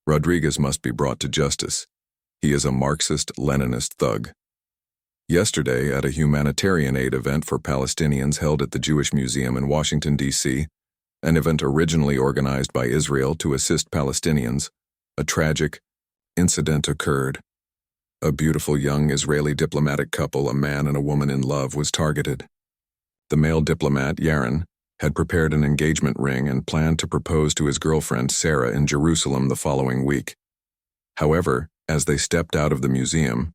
Rodriguez must be brought to justice. He is a Marxist-Leninist thug. Yesterday, at a humanitarian aid event for Palestinians held at the Jewish Museum in Washington, D.C., an event originally organized by Israel to assist Palestinians, a tragic incident occurred. A beautiful young Israeli diplomatic couple, a man and a woman in love, was targeted. The male diplomat, Yaron, had prepared an engagement ring and planned to propose to his girlfriend, Sarah, in Jerusalem the following week. However, as they stepped out of the museum,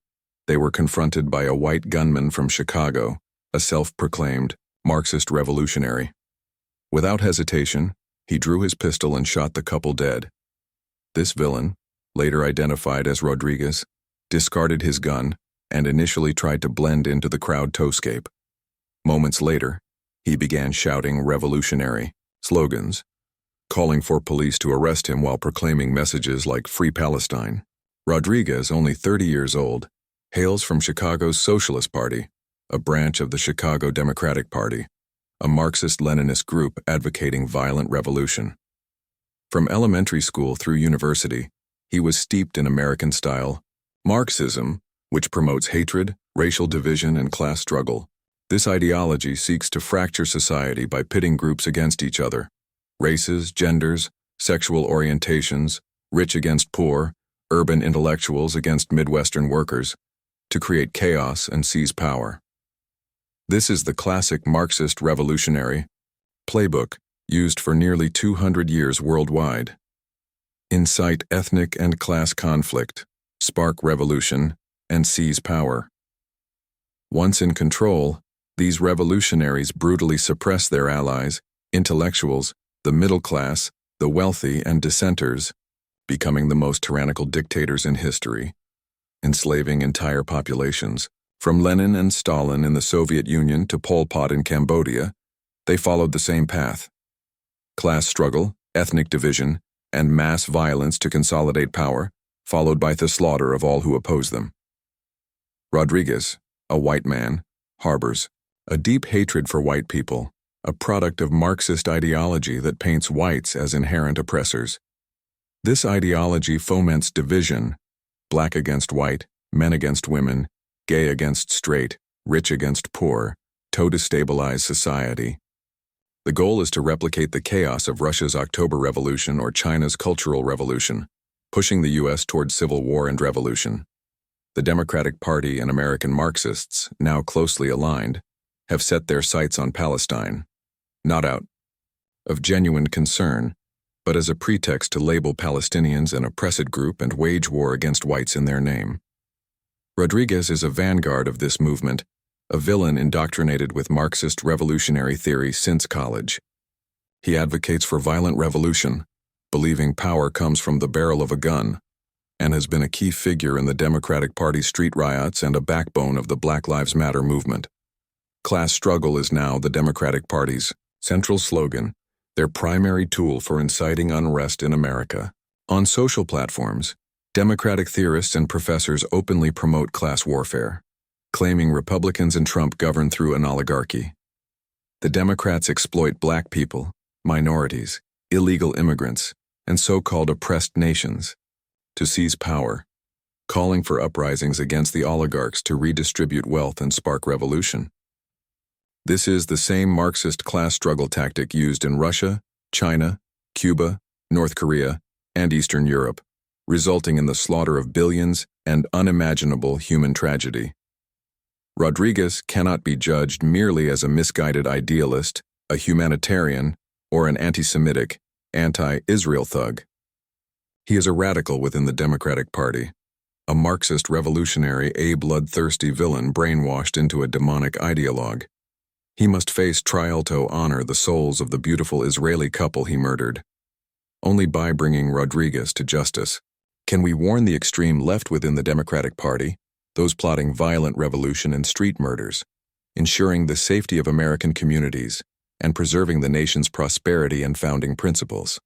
they were confronted by a white gunman from Chicago, a self-proclaimed Marxist revolutionary. Without hesitation, he drew his pistol and shot the couple dead. This villain, later identified as Rodriguez, discarded his gun and initially tried to blend into the crowd-scape. Moments later, he began shouting revolutionary slogans, calling for police to arrest him while proclaiming messages like "Free Palestine." Rodriguez, only 30 years old, hails from Chicago's Socialist Party, a branch of the Chicago Democratic Party, a Marxist-Leninist group advocating violent revolution. From elementary school through university, he was steeped in American-style Marxism, which promotes hatred, racial division, and class struggle. This ideology seeks to fracture society by pitting groups against each other: races, genders, sexual orientations, rich against poor, urban intellectuals against Midwestern workers, to create chaos and seize power. This is the classic Marxist revolutionary playbook used for nearly 200 years worldwide. Incite ethnic and class conflict, spark revolution, and seize power. Once in control, these revolutionaries brutally suppress their allies, intellectuals, the middle class, the wealthy, and dissenters, becoming the most tyrannical dictators in history, enslaving entire populations. From Lenin and Stalin in the Soviet Union to Pol Pot in Cambodia, they followed the same path: class struggle, ethnic division, and mass violence to consolidate power, followed by the slaughter of all who oppose them. Rodriguez, a white man, harbors a deep hatred for white people, a product of Marxist ideology that paints whites as inherent oppressors. This ideology foments division: black against white, men against women, gay against straight, rich against poor, to destabilize society. The goal is to replicate the chaos of Russia's October Revolution or China's Cultural Revolution, pushing the U.S. toward civil war and revolution. The Democratic Party and American Marxists, now closely aligned, have set their sights on Palestine, not out of genuine concern, but as a pretext to label Palestinians an oppressed group and wage war against whites in their name. Rodriguez is a vanguard of this movement, a villain indoctrinated with Marxist revolutionary theory since college. He advocates for violent revolution, believing power comes from the barrel of a gun, and has been a key figure in the Democratic Party street riots and a backbone of the Black Lives Matter movement. Class struggle is now the Democratic Party's central slogan, their primary tool for inciting unrest in America. On social platforms, Democratic theorists and professors openly promote class warfare, claiming Republicans and Trump govern through an oligarchy. The Democrats exploit black people, minorities, illegal immigrants, and so-called oppressed nations to seize power, calling for uprisings against the oligarchs to redistribute wealth and spark revolution. This is the same Marxist class struggle tactic used in Russia, China, Cuba, North Korea, and Eastern Europe, resulting in the slaughter of billions and unimaginable human tragedy. Rodriguez cannot be judged merely as a misguided idealist, a humanitarian, or an anti-Semitic, anti-Israel thug. He is a radical within the Democratic Party, a Marxist revolutionary, a bloodthirsty villain brainwashed into a demonic ideologue. He must face trial to honor the souls of the beautiful Israeli couple he murdered. Only by bringing Rodriguez to justice can we warn the extreme left within the Democratic Party, those plotting violent revolution and street murders, ensuring the safety of American communities and preserving the nation's prosperity and founding principles.